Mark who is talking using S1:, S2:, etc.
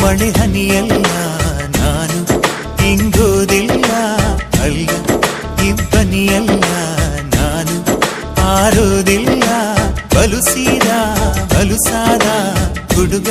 S1: ಮಳೆ ಹನಿಯಲ್ಲ ನಾನು ಹಿಂಗೋದಿಲ್ಲ ಅಲ್ಲ ಇಬ್ಬನಿಯಲ್ಲ ನಾನು ಆರೋದಿಲ್ಲ ಬಲು ಸೀದಾ ಬಲು ಸಾದ ಹುಡುಗ